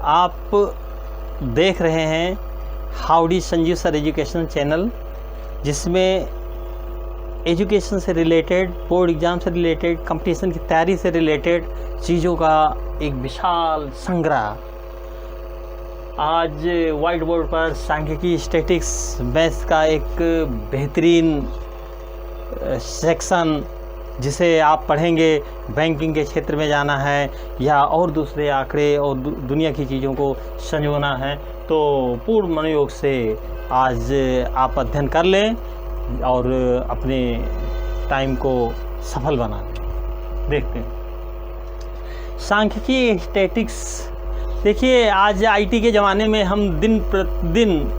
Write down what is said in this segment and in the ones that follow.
आप देख रहे हैं howdy Sanjeev sir education channel, जिसमें एजुकेशन से रिलेटेड, बोर्ड एग्ज़ाम से रिलेटेड, कंपटीशन की तैयारी से रिलेटेड चीज़ों का एक विशाल संग्रह। आज वाइट बोर्ड पर सांख्यिकी, स्टैटिक्स, मैथ्स का एक बेहतरीन सेक्शन, जिसे आप पढ़ेंगे, बैंकिंग के क्षेत्र में जाना है या और दूसरे आंकड़े और दुनिया की चीज़ों को संजोना है, तो पूर्ण मनोयोग से आज आप अध्ययन कर लें और अपने टाइम को सफल बना लें। देखते हैं सांख्यिकी, स्टैटिक्स। देखिए, आज आईटी के ज़माने में हम दिन प्रतिदिन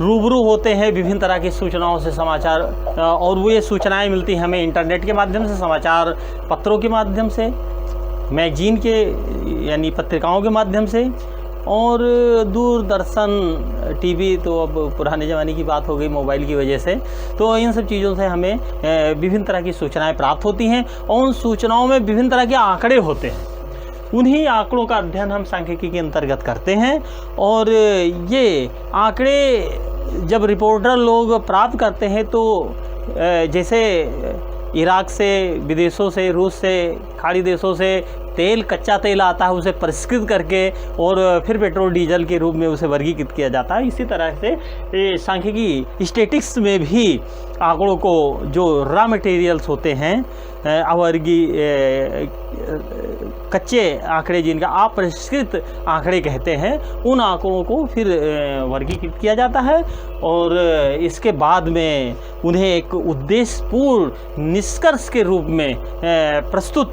रूबरू होते हैं विभिन्न तरह की सूचनाओं से, समाचार, और वो ये सूचनाएं मिलती हैं हमें इंटरनेट के माध्यम से, समाचार पत्रों के माध्यम से, मैगजीन के यानी पत्रिकाओं के माध्यम से, और दूरदर्शन, टीवी तो अब पुराने ज़माने की बात हो गई मोबाइल की वजह से। तो इन सब चीज़ों से हमें विभिन्न तरह की सूचनाएं प्राप्त होती हैं, और उन सूचनाओं में विभिन्न तरह के आंकड़े होते हैं। उन्हीं आंकड़ों का अध्ययन हम सांख्यिकी के अंतर्गत करते हैं, और ये आंकड़े जब रिपोर्टर लोग प्राप्त करते हैं तो जैसे इराक से, विदेशों से, रूस से, खाड़ी देशों से तेल, कच्चा तेल आता है, उसे परिष्कृत करके और फिर पेट्रोल डीजल के रूप में उसे वर्गीकृत किया जाता है। इसी तरह से सांख्यिकी, स्टैटिक्स में भी आंकड़ों को, जो रॉ मटेरियल्स होते हैं, अवर्गी कच्चे आंकड़े, जिनका अपरिष्कृत आंकड़े कहते हैं, उन आंकड़ों को फिर वर्गीकृत किया जाता है, और इसके बाद में उन्हें एक उद्देश्यपूर्ण निष्कर्ष के रूप में प्रस्तुत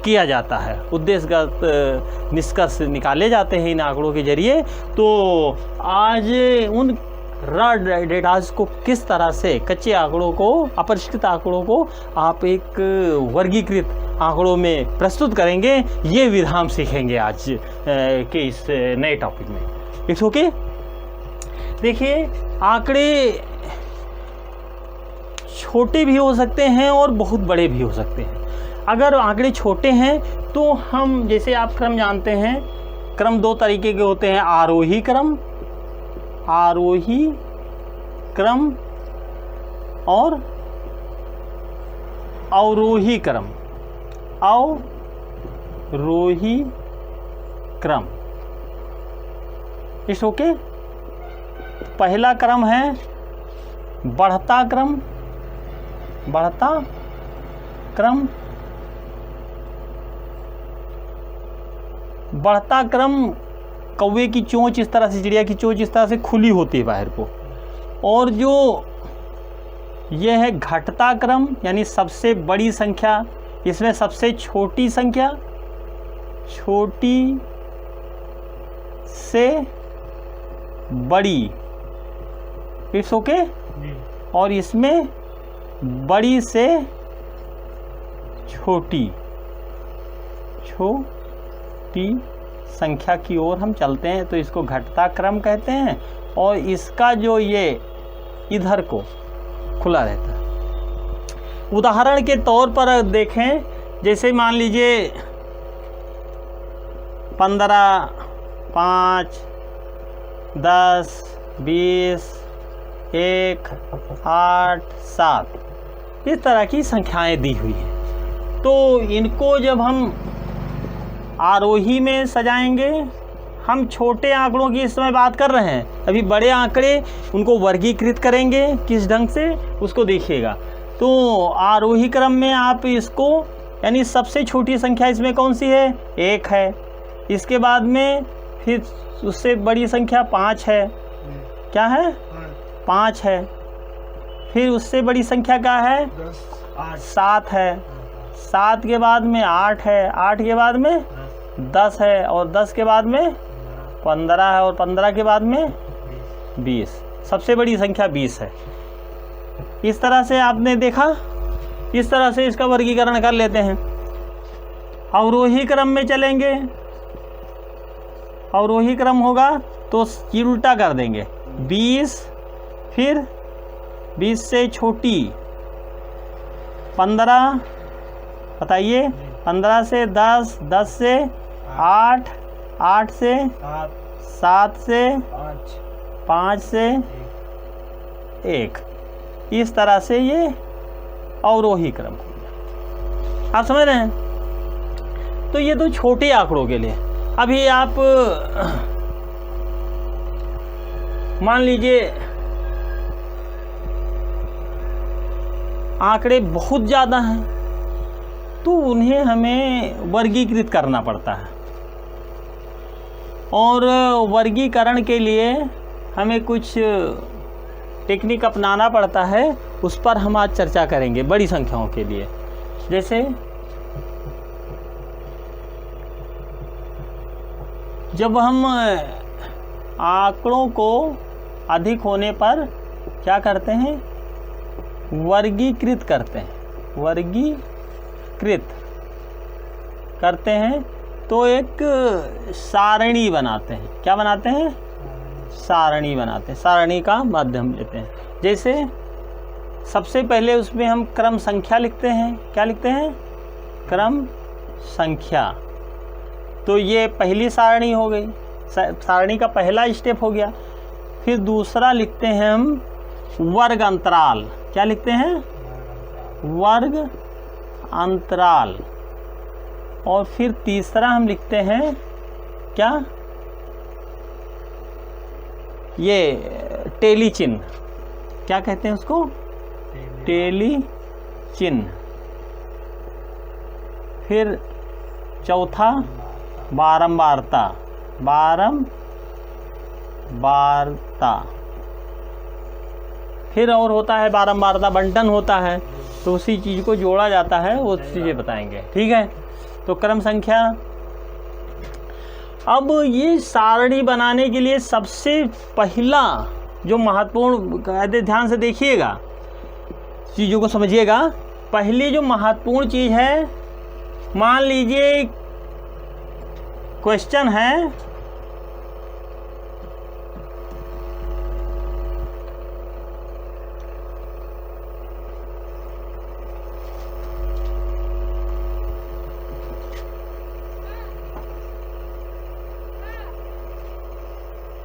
किया जाता है। उद्देश्यगत निष्कर्ष निकाले जाते हैं इन आंकड़ों के जरिए। तो आज उन रॉ डेटाज को किस तरह से, कच्चे आंकड़ों को, अपरिष्कृत आंकड़ों को आप एक वर्गीकृत आंकड़ों में प्रस्तुत करेंगे, ये विधा हम सीखेंगे आज के इस नए टॉपिक में। It's okay. देखिए, आंकड़े छोटे भी हो सकते हैं और बहुत बड़े भी हो सकते हैं। अगर आंकड़े छोटे हैं तो हम, जैसे आप क्रम जानते हैं, क्रम दो तरीके के होते हैं, आरोही क्रम और अवरोही क्रम। It's okay. पहला क्रम है बढ़ता क्रम। बढ़ता क्रम, कौवे की चोंच इस तरह से, चिड़िया की चोंच इस तरह से खुली होती है बाहर को। और जो यह है घटता क्रम, यानी सबसे बड़ी संख्या, इसमें सबसे छोटी संख्या छोटी से बड़ी। It's okay. और इसमें बड़ी से छोटी संख्या की ओर हम चलते हैं, तो इसको घटता क्रम कहते हैं। और इसका जो ये इधर को खुला रहता है। उदाहरण के तौर पर देखें, जैसे मान लीजिए 15, 5, 10, 20, 1, 8, 7, इस तरह की संख्याएं दी हुई हैं। तो इनको जब हम आरोही में सजाएंगे, हम छोटे आंकड़ों की इस समय बात कर रहे हैं, अभी बड़े आंकड़े, उनको वर्गीकृत करेंगे किस ढंग से, उसको देखिएगा। तो आरोही क्रम में आप इसको, यानी सबसे छोटी संख्या इसमें कौन सी है, 1 है। इसके बाद में फिर उससे बड़ी संख्या 5 है। क्या है, 5 है। फिर उससे बड़ी संख्या क्या है, 7 है। 7 के बाद में 8 है। 8 के बाद में 10 है, और 10 के बाद में 15 है, और 15 के बाद में 20। सबसे बड़ी संख्या 20 है। इस तरह से आपने देखा, इस तरह से इसका वर्गीकरण कर लेते हैं। अवरोही क्रम में चलेंगे, अवरोही क्रम होगा तो उल्टा कर देंगे, 20, फिर 20 से छोटी 15, बताइए, 15 से 10, 10 से 8, 8 से 7 से 5 से 1, इस तरह से ये अवरोही क्रम हो गया। आप समझ रहे हैं? तो ये तो छोटे आंकड़ों के लिए। अभी आप मान लीजिए आंकड़े बहुत ज़्यादा हैं, तो उन्हें हमें वर्गीकृत करना पड़ता है, और वर्गीकरण के लिए हमें कुछ टेक्निक अपनाना पड़ता है। उस पर हम आज चर्चा करेंगे बड़ी संख्याओं के लिए। जैसे जब हम आंकड़ों को अधिक होने पर क्या करते हैं, वर्गीकृत करते हैं, वर्गीकृत करते हैं, तो एक सारणी बनाते हैं। क्या बनाते हैं? सारणी बनाते हैं, सारणी का माध्यम लेते हैं। जैसे सबसे पहले उसमें हम क्रम संख्या लिखते हैं। क्या लिखते हैं? क्रम संख्या। तो ये पहली सारणी हो गई, सारणी का पहला स्टेप हो गया। फिर दूसरा लिखते हैं हम वर्ग अंतराल। क्या लिखते हैं? वर्ग अंतराल। और फिर तीसरा हम लिखते हैं क्या? ये टेली चिन्ह। क्या कहते हैं उसको? टेली चिन्ह। फिर चौथा बारंबारता, बारंबारता। फिर और होता है बारंबारता, बंटन होता है, तो उसी चीज़ को जोड़ा जाता है, वो चीज़ें बताएंगे। ठीक है? तो क्रम संख्या। अब ये सारणी बनाने के लिए सबसे पहला जो महत्वपूर्ण, ध्यान से देखिएगा, चीज़ों को समझिएगा। पहली जो महत्वपूर्ण चीज़ है, मान लीजिए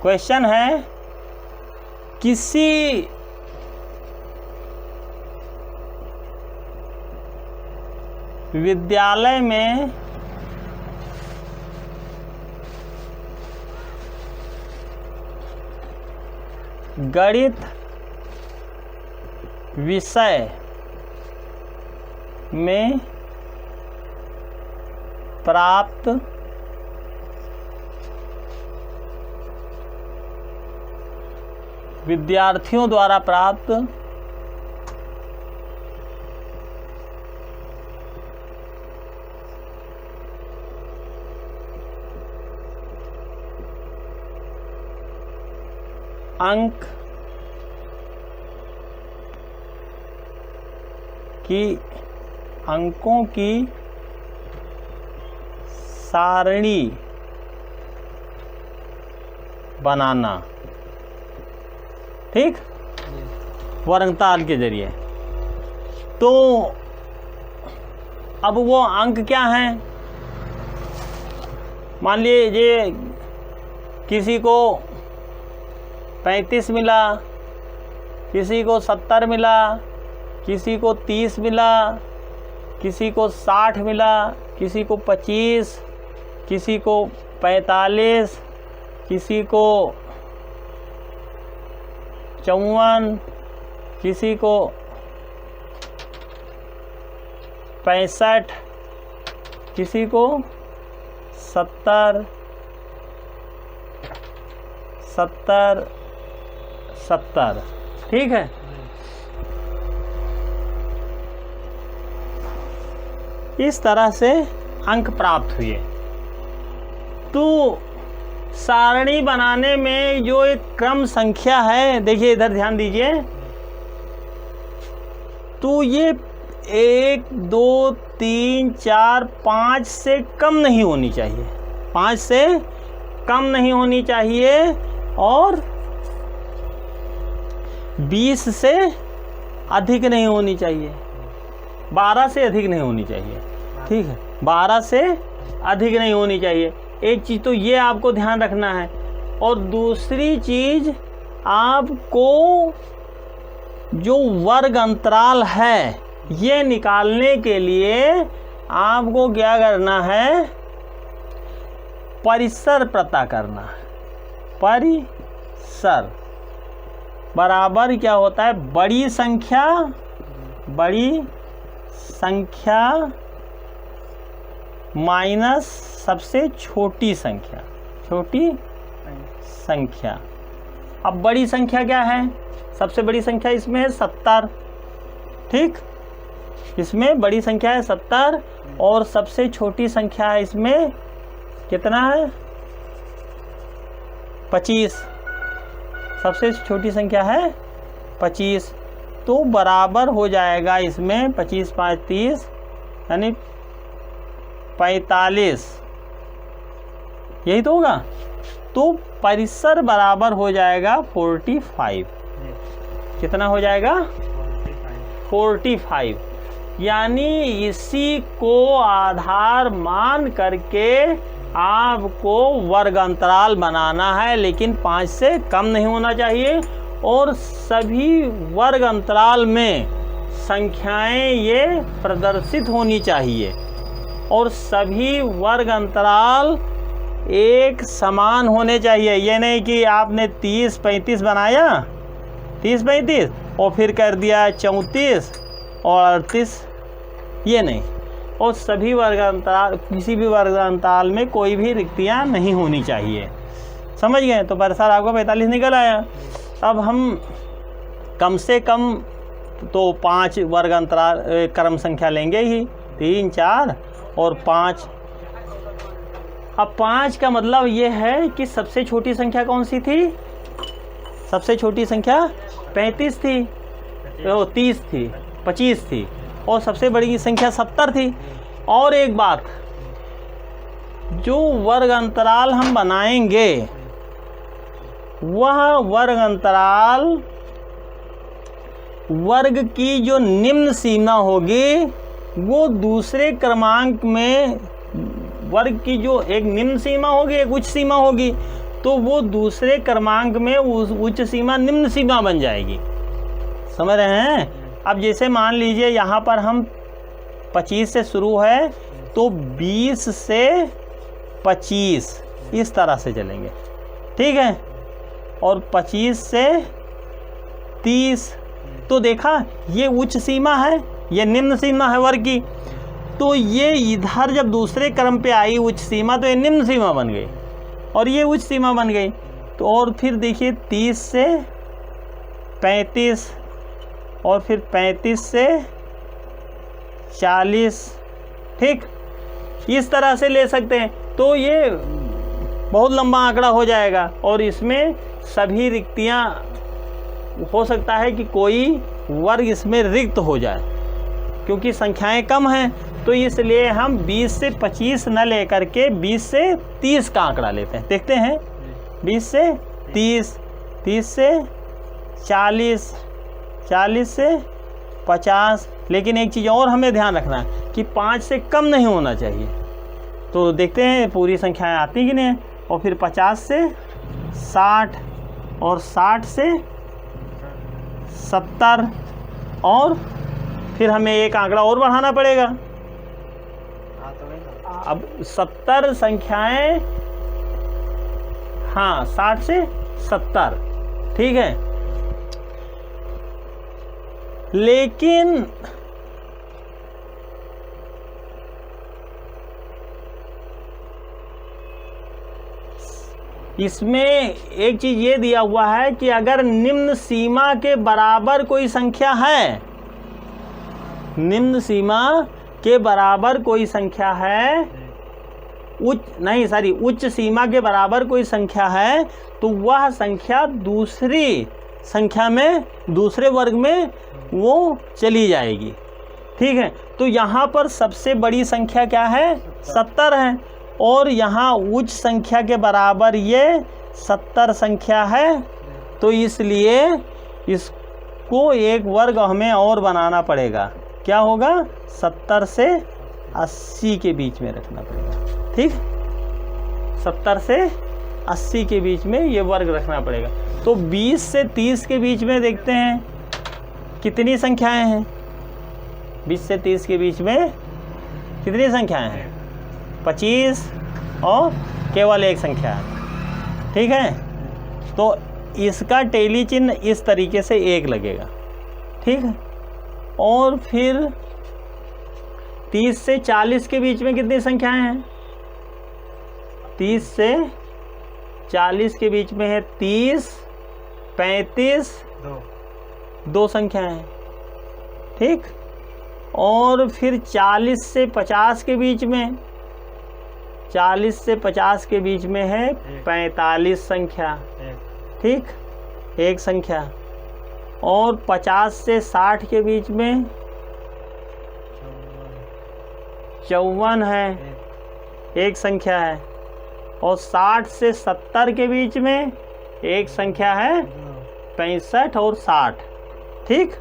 क्वेश्चन है किसी विद्यालय में गणित विषय में प्राप्त विद्यार्थियों द्वारा प्राप्त अंक की अंकों की सारणी बनाना। ठीक? वर्गताल के जरिए। तो अब वो अंक क्या हैं? मान लीजिए किसी को 35 मिला, किसी को 70 मिला, किसी को 30 मिला, किसी को 60 मिला, किसी को 25, किसी को 45, किसी को 54, किसी को 65, किसी को 70, 70, 70। ठीक है? इस तरह से अंक प्राप्त हुए। तो सारणी बनाने में जो एक क्रम संख्या है, देखिए इधर ध्यान दीजिए, तो ये 1 2 3 4 5 से कम नहीं होनी चाहिए, 5 से कम नहीं होनी चाहिए, और 20 से अधिक नहीं होनी चाहिए, 12 से अधिक नहीं होनी चाहिए। ठीक है? 12 से अधिक नहीं होनी चाहिए। एक चीज़ तो ये आपको ध्यान रखना है, और दूसरी चीज़ आपको जो वर्ग अंतराल है ये निकालने के लिए आपको क्या करना है, परिसर पता करना है। परिसर बराबर क्या होता है, बड़ी संख्या माइनस सबसे छोटी संख्या। अब बड़ी संख्या क्या है, सबसे बड़ी संख्या इसमें है 70, ठीक, इसमें बड़ी संख्या है 70, और सबसे छोटी संख्या है इसमें कितना है, 25, सबसे छोटी संख्या है 25, तो बराबर हो जाएगा इसमें 25 5 30 यानी 45, यही तो होगा। तो परिसर बराबर हो जाएगा 45, कितना हो जाएगा 45, यानी इसी को आधार मान करके आपको वर्ग अंतराल बनाना है, लेकिन 5 से कम नहीं होना चाहिए, और सभी वर्ग अंतराल में संख्याएं ये प्रदर्शित होनी चाहिए, और सभी वर्ग अंतराल एक समान होने चाहिए। ये नहीं कि आपने 30 35 बनाया, 30 35 और फिर कर दिया 34 और 38, ये नहीं। और सभी वर्ग अंतराल, किसी भी वर्ग अंतराल में कोई भी रिक्तियाँ नहीं होनी चाहिए, समझ गए। तो परिसर आपको 45 निकल आया। अब हम कम से कम तो 5 वर्ग अंतराल क्रम संख्या लेंगे ही, 3 4 और 5। अब 5 का मतलब ये है कि सबसे छोटी संख्या कौन सी थी, सबसे छोटी संख्या 35 थी, 30 थी, 25 थी, और सबसे बड़ी संख्या 70 थी। और एक बात, जो वर्ग अंतराल हम बनाएंगे वह वर्ग अंतराल वर्ग की जो निम्न सीमा होगी वो दूसरे क्रमांक में, वर्ग की जो एक निम्न सीमा होगी एक उच्च सीमा होगी, तो वो दूसरे क्रमांक में उस उच्च सीमा निम्न सीमा बन जाएगी, समझ रहे हैं। अब जैसे मान लीजिए यहाँ पर हम 25 से शुरू है तो 20 से 25 इस तरह से चलेंगे, ठीक है, और 25 से 30, तो देखा ये उच्च सीमा है, ये निम्न सीमा है वर्ग की, तो ये इधर जब दूसरे क्रम पे आई उच्च सीमा तो ये निम्न सीमा बन गई और ये उच्च सीमा बन गई। तो और फिर देखिए 30 से 35 और फिर 35 से 40, ठीक, इस तरह से ले सकते हैं। तो ये बहुत लंबा आंकड़ा हो जाएगा और इसमें सभी रिक्तियां, हो सकता है कि कोई वर्ग इसमें रिक्त हो जाए क्योंकि संख्याएं कम हैं, तो इसलिए हम 20 से 25 न लेकर के 20 से 30 का आंकड़ा लेते हैं। देखते हैं 20 से 30, 30 से 40, 40 से 50, लेकिन एक चीज़ और हमें ध्यान रखना है कि 5 से कम नहीं होना चाहिए। तो देखते हैं पूरी संख्याएं आती कि नहीं, और फिर 50 से 60 और 60 से 70, और फिर हमें एक आंकड़ा और बढ़ाना पड़ेगा। अब 70 संख्याएं, हाँ 60 से 70, ठीक है, लेकिन इसमें एक चीज ये दिया हुआ है कि अगर निम्न सीमा के बराबर कोई संख्या है, निम्न सीमा के बराबर कोई संख्या है, उच्च सीमा के बराबर कोई संख्या है, तो वह संख्या दूसरी संख्या में, दूसरे वर्ग में वो चली जाएगी, ठीक है। तो यहाँ पर सबसे बड़ी संख्या क्या है, 70 है, और यहाँ उच्च संख्या के बराबर ये 70 संख्या है, तो इसलिए इसको एक वर्ग हमें और बनाना पड़ेगा। क्या होगा, 70 से 80 के बीच में रखना पड़ेगा, ठीक। 70 से 80 के बीच में ये वर्ग रखना पड़ेगा। तो 20 से 30 के बीच में देखते हैं कितनी संख्याएं हैं। 20 से 30 के बीच में कितनी संख्याएं हैं? 25 और केवल एक संख्या है। ठीक है, तो इसका टेली चिन्ह इस तरीके से 1 लगेगा। ठीक है, और फिर 30 से 40 के बीच में कितनी संख्याएं हैं? 30 से 40 के बीच में है 30, 35, दो संख्याएं हैं। ठीक, और फिर 40 से 50 के बीच में, 40 से 50 के बीच में है 45 संख्या। ठीक, एक संख्या। और 50 से 60 के बीच में 54 है, एक संख्या है। और 60 से 70 के बीच में एक संख्या है 65 और 60। ठीक,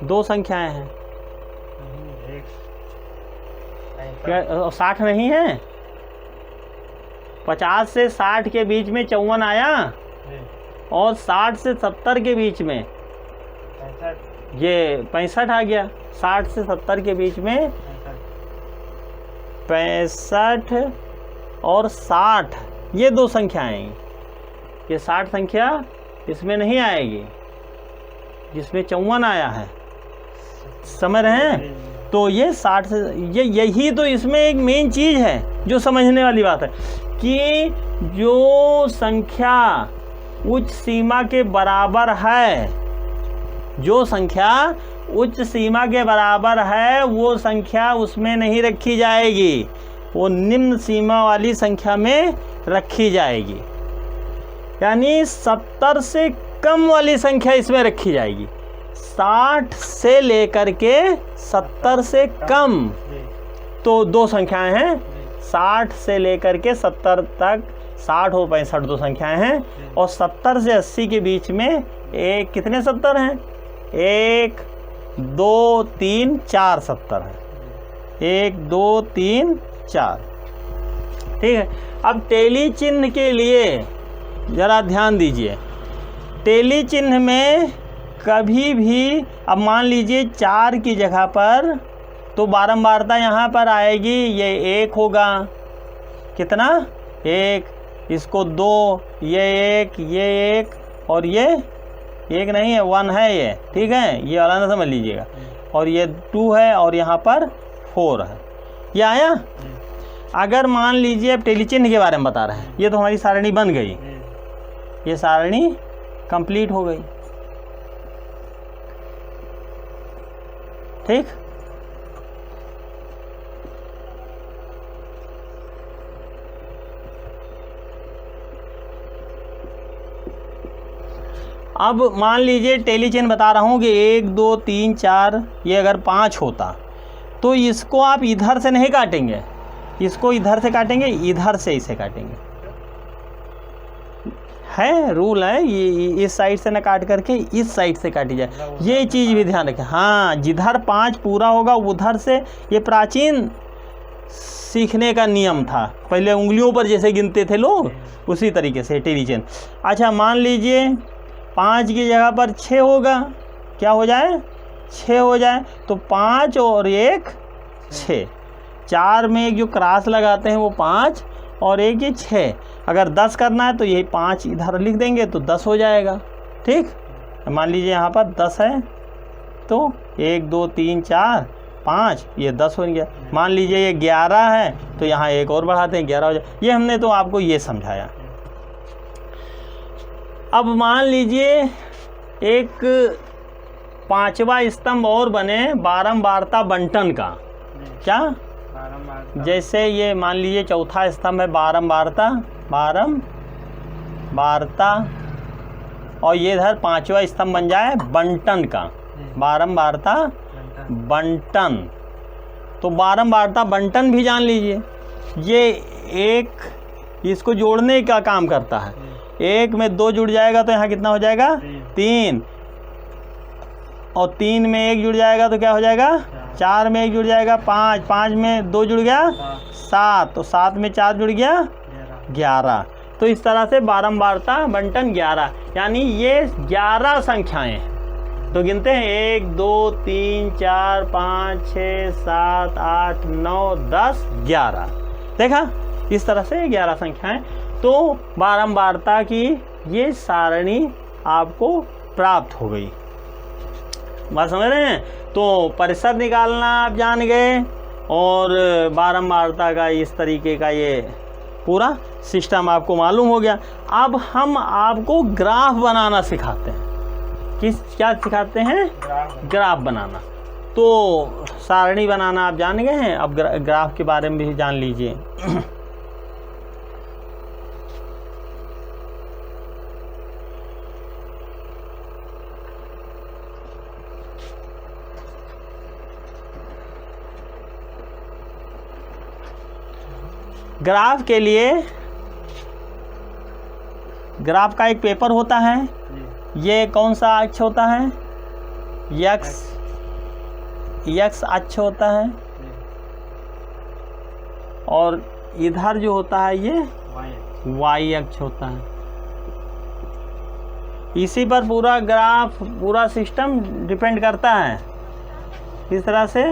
दो संख्याएं हैं। 60 नहीं है। 50 से 60 के बीच में 54 आया, और 60 से 70 के बीच में ये 65 आ गया। 60 से 70 के बीच में 65 और 60, ये दो संख्याएं आएंगी। ये 60 संख्या इसमें नहीं आएगी जिसमें 54 आया है। समझ रहे हैं? तो ये 60 से यही तो इसमें एक मेन चीज़ है जो समझने वाली बात है कि जो संख्या उच्च सीमा के बराबर है, जो संख्या उच्च सीमा के बराबर है वो संख्या उसमें नहीं रखी जाएगी, वो निम्न सीमा वाली संख्या में रखी जाएगी। यानी 70 से कम वाली संख्या इसमें रखी जाएगी। 60 से लेकर के 70 से कम, तो दो संख्याएं हैं। 60 से लेकर के 70 तक 60 और 65 दो संख्याएं हैं। और 70 से 80 के बीच में एक कितने 70 हैं? 1 2 3 4 70 है। 1 2 3 4। ठीक है, अब टेली चिन्ह के लिए ज़रा ध्यान दीजिए। टेली चिन्ह में कभी भी, अब मान लीजिए 4 की जगह पर तो बारंबारता यहाँ पर आएगी, ये 1 होगा। कितना? 1। इसको 2, ये 1, ये 1, और ये 1 नहीं है, 1 है ये। ठीक है, ये वाला ना समझ लीजिएगा। और ये 2 है, और यहाँ पर 4 है। ये आया? अगर मान लीजिए, अब टेली चिन्ह के बारे में बता रहे हैं, ये तो हमारी सारणी बन गई, ये सारणी कंप्लीट हो गई। ठीक, अब मान लीजिए टेली चिन्ह बता रहा हूँ कि 1 2 3 4, ये अगर 5 होता तो इसको आप इधर से नहीं काटेंगे, इसको इधर से काटेंगे, इधर से इसे काटेंगे। है रूल है, ये इस साइड से ना काट करके इस साइड से काटी जाए, ये चीज़ भी ध्यान रखें। हाँ, जिधर 5 पूरा होगा उधर से, ये प्राचीन सीखने का नियम था, पहले उंगलियों पर जैसे गिनते थे लोग, उसी तरीके से टेली चिन्ह। अच्छा, मान लीजिए 5 की जगह पर 6 होगा, क्या हो जाए? 6 हो जाए। तो 5 और 1 6, 4 में एक जो क्रॉस लगाते हैं वो 5 और 1 ये 6। अगर 10 करना है तो यही 5 इधर लिख देंगे तो 10 हो जाएगा। ठीक, मान लीजिए यहाँ पर 10 है तो 1 2 3 4 5, ये 10 हो गया। मान लीजिए ये 11 है तो यहाँ एक और बढ़ाते हैं, 11 हो जाए। ये हमने तो आपको ये समझाया। अब मान लीजिए एक 5वां स्तंभ और बने बारंबारता बंटन का। क्या? जैसे ये मान लीजिए चौथा स्तंभ है बारंबारता, और ये इधर 5वां स्तंभ बन जाए बंटन का, बारंबारता बंटन। तो बारंबारता बंटन भी जान लीजिए, ये एक इसको जोड़ने का काम करता है। 1 में 2 जुड़ जाएगा तो यहाँ कितना हो जाएगा? 3, और 3 में 1 जुड़ जाएगा तो क्या हो जाएगा? 4 में 1 जुड़ जाएगा 5, 5 में 2 जुड़ गया 7, तो 7 में 4 जुड़ गया 11। तो इस तरह से बारंबारता बंटन 11, यानी ये 11 संख्याएं हैं। तो गिनते हैं 1 2 3 4 5 6 7 8 9 10 11। देखा, इस तरह से 11 संख्याएं। तो बारंबारता की ये सारणी आपको प्राप्त हो गई। बात समझ रहे हैं? तो प्रतिशत निकालना आप जान गए और बारंबारता का इस तरीके का ये पूरा सिस्टम आपको मालूम हो गया। अब हम आपको ग्राफ बनाना सिखाते हैं। क्या सिखाते हैं? ग्राफ बनाना। तो सारणी बनाना आप जान गए हैं, अब ग्राफ के बारे में भी जान लीजिए। ग्राफ के लिए ग्राफ का एक पेपर होता है। ये कौन सा अक्ष होता है? यक्स अक्ष होता है। और इधर जो होता है ये वाई अक्ष होता है। इसी पर पूरा ग्राफ, पूरा सिस्टम डिपेंड करता है। इस तरह से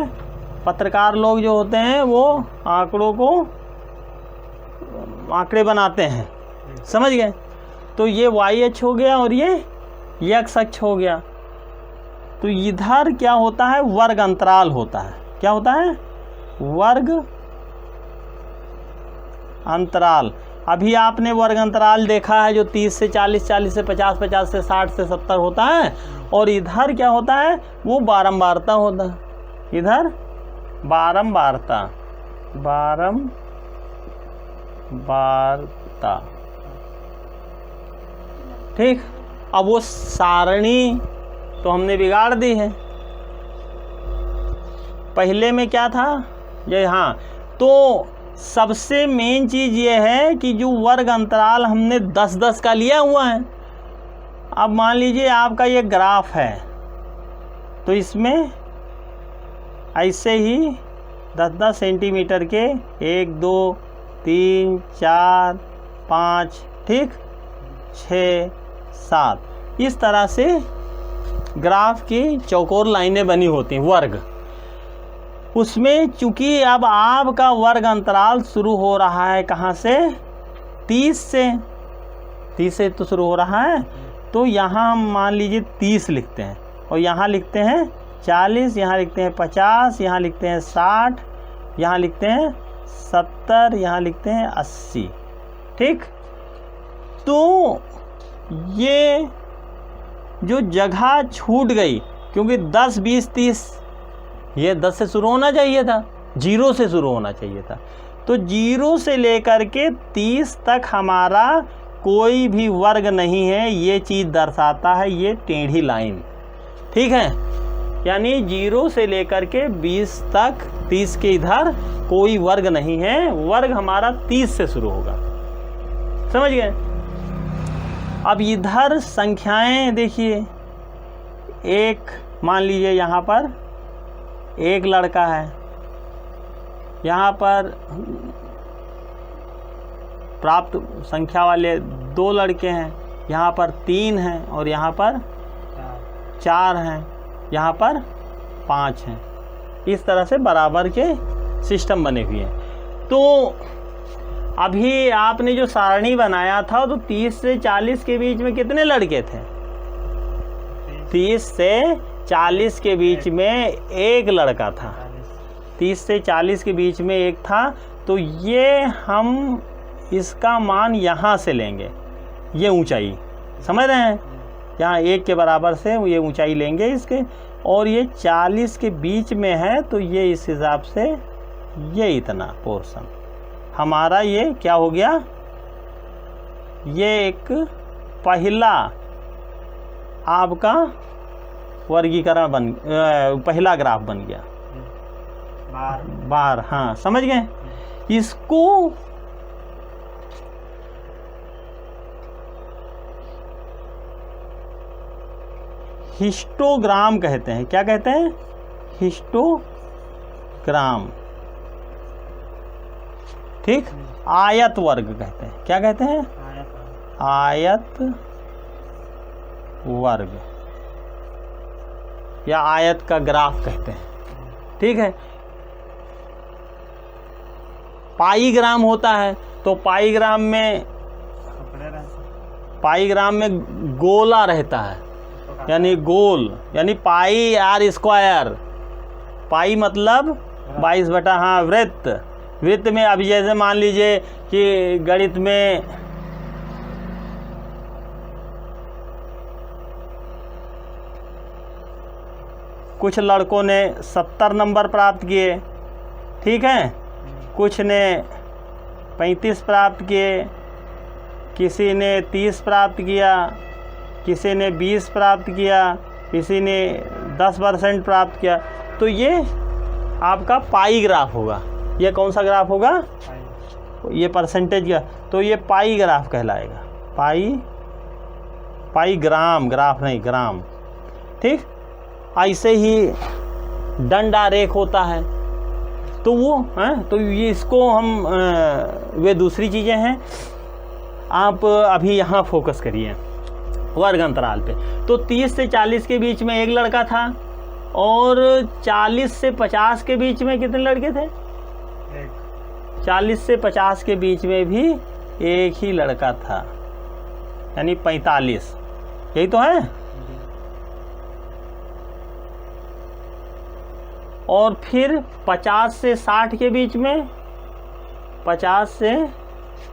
पत्रकार लोग जो होते हैं वो आंकड़े बनाते हैं, समझ गए? तो ये वाई अक्ष हो गया और ये यक्स अक्ष हो गया। तो इधर क्या होता है? वर्ग अंतराल होता है। क्या होता है? वर्ग अंतराल। अभी आपने वर्ग अंतराल देखा है जो 30 से 40, 40 से 50, 50 से 60 से 70 होता है। और इधर क्या होता है? वो बारंबारता होता है। इधर बारंबारता ठीक। अब वो सारणी तो हमने बिगाड़ दी है। पहले में क्या था? ये, हाँ, तो सबसे मेन चीज ये है कि जो वर्ग अंतराल हमने 10-10 का लिया हुआ है। अब मान लीजिए आपका ये ग्राफ है, तो इसमें ऐसे ही 10-10 सेंटीमीटर के 1 2 3 4 5, ठीक, 6 7, इस तरह से ग्राफ की चौकोर लाइनें बनी होती हैं, वर्ग। उसमें चूंकि अब आपका वर्ग अंतराल शुरू हो रहा है कहाँ से? 30 से तो शुरू हो रहा है। तो यहाँ हम मान लीजिए 30 लिखते हैं, और यहाँ लिखते हैं 40, यहाँ लिखते हैं 50, यहाँ लिखते हैं 60, यहाँ लिखते हैं 70, यहाँ लिखते हैं 80, ठीक। तो ये जो जगह छूट गई, क्योंकि 10 20 30 ये 10 से शुरू होना चाहिए था, 0 से शुरू होना चाहिए था। तो 0 से लेकर के 30 तक हमारा कोई भी वर्ग नहीं है, ये चीज़ दर्शाता है ये टेढ़ी लाइन, ठीक है। यानी 0 से लेकर के 20 तक 30 के इधर कोई वर्ग नहीं है, वर्ग हमारा 30 से शुरू होगा, समझ गए। अब इधर संख्याएं देखिए, एक मान लीजिए यहाँ पर एक लड़का है, यहाँ पर प्राप्त संख्या वाले 2 लड़के हैं, यहाँ पर 3 हैं और यहाँ पर 4 हैं, यहाँ पर 5 हैं। इस तरह से बराबर के सिस्टम बने हुए हैं। तो अभी आपने जो सारणी बनाया था तो 30 से 40 के बीच में कितने लड़के थे? 30 से 40 के बीच में एक लड़का था, 30 से 40 के बीच में एक था। तो ये हम इसका मान यहाँ से लेंगे, ये ऊंचाई, समझ रहे हैं, यहाँ 1 के बराबर से ये ऊंचाई लेंगे इसके, और ये 40 के बीच में है तो ये इस हिसाब से ये इतना पोर्शन हमारा ये क्या हो गया, ये एक पहला आपका वर्गीकरण पहला ग्राफ बन गया, बार, हाँ समझ गए। इसको हिस्टोग्राम कहते हैं। क्या कहते हैं? हिस्टोग्राम। ठीक, आयत वर्ग कहते हैं। क्या कहते हैं? आयत वर्ग या आयत का ग्राफ कहते हैं। ठीक है। पाईग्राम होता है तो पाईग्राम में गोला रहता है, यानी गोल, यानी पाई आर स्क्वायर। पाई मतलब 22 बटा, हाँ, वृत्त। वृत्त में अभी जैसे मान लीजिए कि गणित में कुछ लड़कों ने 70 नंबर प्राप्त किए, ठीक है, कुछ ने 35 प्राप्त किए, किसी ने 30 प्राप्त किया, किसी ने 20 प्राप्त किया, किसी ने 10% प्राप्त किया। तो ये आपका पाई ग्राफ होगा। ये कौन सा ग्राफ होगा? ये परसेंटेज का, तो ये पाई ग्राफ कहलाएगा। पाई ग्राम, ग्राफ नहीं, ग्राम। ठीक। ऐसे ही दंडारेख होता है, तो वो हैं, तो ये इसको हम वे दूसरी चीज़ें हैं। आप अभी यहाँ फोकस करिए वर्ग अंतराल पे। तो 30 से 40 के बीच में एक लड़का था, और 40 से 50 के बीच में कितने लड़के थे? 40 से 50 के बीच में भी एक ही लड़का था, यानी 45। यही तो है। और फिर 50 से 60 के बीच में, 50 से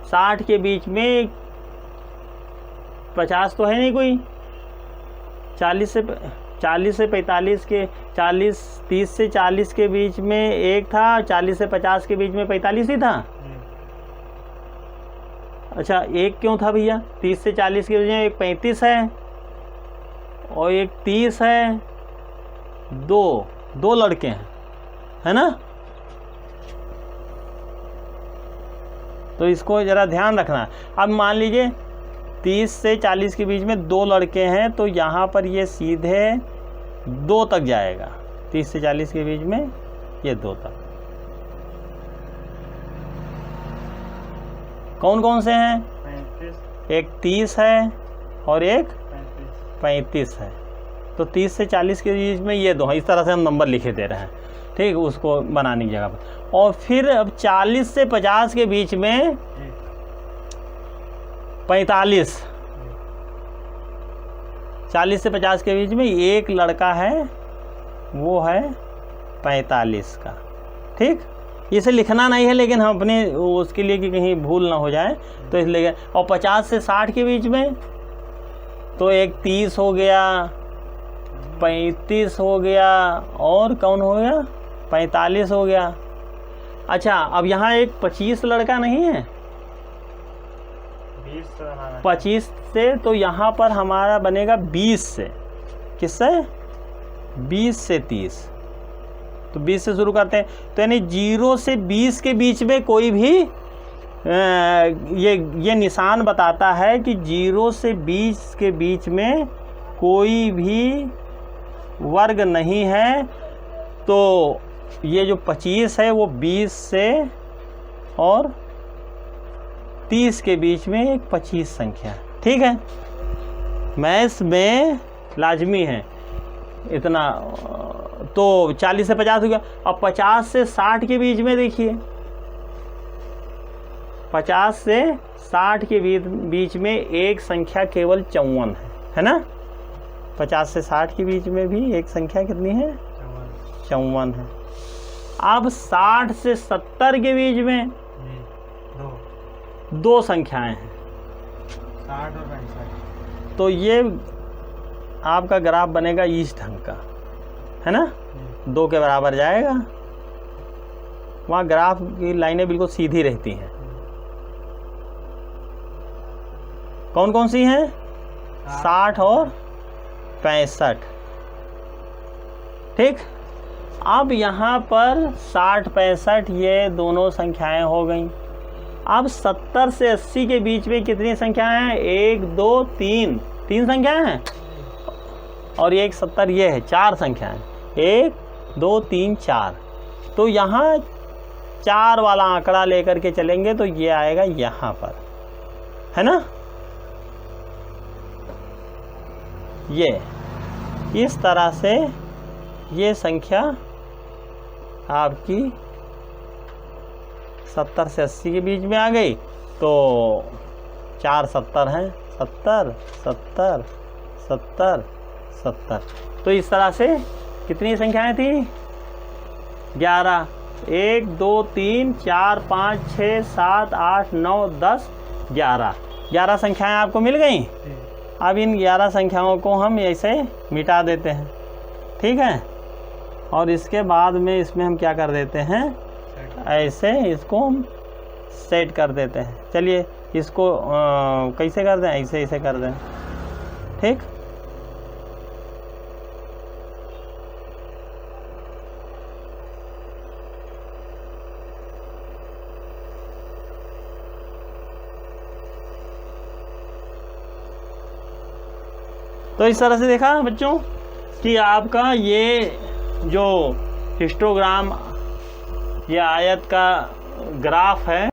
60 के बीच में 50 तो है नहीं कोई। 40 से 45 के, 30 से 40 के बीच में एक था, 40 से 50 के बीच में 45 ही था। अच्छा, एक क्यों था भैया? 30 से 40 के बीच में एक 35 है और एक 30 है, दो लड़के हैं, है ना? तो इसको ज़रा ध्यान रखना। अब मान लीजिए 30 से 40 के बीच में 2 लड़के हैं, तो यहाँ पर ये सीधे 2 तक जाएगा। 30 से 40 के बीच में ये 2 तक। कौन कौन से हैं? 35। एक 30 है और एक 35 है। तो 30 से 40 के बीच में ये 2 हैं। इस तरह से हम नंबर लिखे दे रहे हैं, ठीक, उसको बनाने की जगह पर। और फिर अब 40 से 50 के बीच में 45, 40 से 50 के बीच में एक लड़का है, वो है 45 का। ठीक, इसे लिखना नहीं है, लेकिन हम अपने उसके लिए कि कहीं भूल ना हो जाए तो इसलिए। और 50 से 60 के बीच में तो एक 30 हो गया, 35 हो गया, और कौन हो गया? 45 हो गया। अच्छा, अब यहाँ एक 25 लड़का नहीं है, 25 से, तो यहाँ पर हमारा बनेगा 20 से। किससे? 20 से 30। तो 20 से शुरू करते हैं, तो यानी 0 से 20 के बीच में कोई भी ये निशान बताता है कि 0 से 20 के बीच में कोई भी वर्ग नहीं है। तो ये जो 25 है वो 20 से और 30 के बीच में एक 25 संख्या है। ठीक है, मैथ्स में लाजमी है इतना। तो 40 से 50 हो गया। अब 50 से 60 के बीच में देखिए, 50 से 60 के बीच में एक संख्या केवल 54 है ना? 50 से 60 के बीच में भी एक संख्या कितनी है? 54 है। अब 60 से 70 के बीच में 2 संख्याएं हैं, 60 और 65। तो ये आपका ग्राफ बनेगा इस ढंग का, है ना? 2 के बराबर जाएगा। वहाँ ग्राफ की लाइनें बिल्कुल सीधी रहती हैं। कौन कौन सी हैं? 60 और 65। ठीक, अब यहाँ पर 60-65 ये दोनों संख्याएं हो गई। अब 70 से 80 के बीच में कितनी संख्याएं हैं? 1 2 3, 3 संख्याएं हैं, और 1 70 ये है, 4 संख्याएं, 1 2 3 4। तो यहाँ 4 वाला आंकड़ा लेकर के चलेंगे तो ये आएगा यहाँ पर, है ना। ये इस तरह से ये संख्या आपकी 70 से 80 के बीच में आ गई। तो 4 70 हैं, 70 70 70 70। तो इस तरह से कितनी संख्याएं थी? 11। 1 2 3 4 5 6 7 8 9 10 11 संख्याएं आपको मिल गई। अब इन 11 संख्याओं को हम ऐसे मिटा देते हैं, ठीक है। और इसके बाद में इसमें हम क्या कर देते हैं, ऐसे इसको हम सेट कर देते हैं। चलिए इसको कैसे कर दें, ऐसे कर दें, ठीक। तो इस तरह से देखा बच्चों कि आपका ये जो हिस्टोग्राम, ये आयत का ग्राफ है,